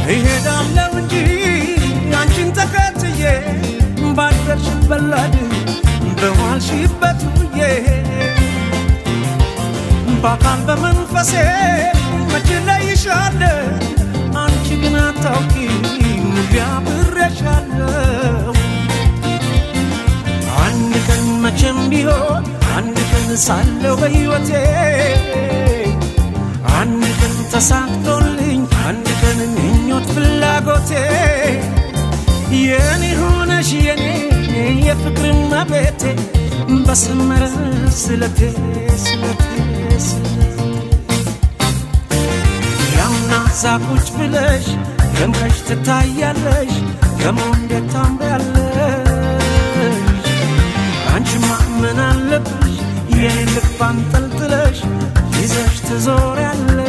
ይሄዳለው እንጂ አንቺን ተከትዬ ባደርሽበት ላይ በዋልሽበት ውዬ በአካል በመንፈሴ መቼ ለይሻለሁ አንቺ ግን አታውቂም አብሬሻለሁ አንድ ቀን መቼም ቢሆን አንድ ቀን ሳለሁ በሕይወቴ አንድ ቀን ተሳክቶልኝ አንድ ቀን ምኞት ፍላጎቴ የኔ ሆነሽ የኔ የፍቅር እመቤቴ በሰመረ ስለቴ ስለቴ ያውና ዛቁጭ ብለሽ ደምቀሽ ትታያለሽ ከመንገድ ታምሪያለሽ አንቺማ ምን አለብሽ የኔ ልብ አንጠልጥለሽ ይዘሽ ትዞሪያለሽ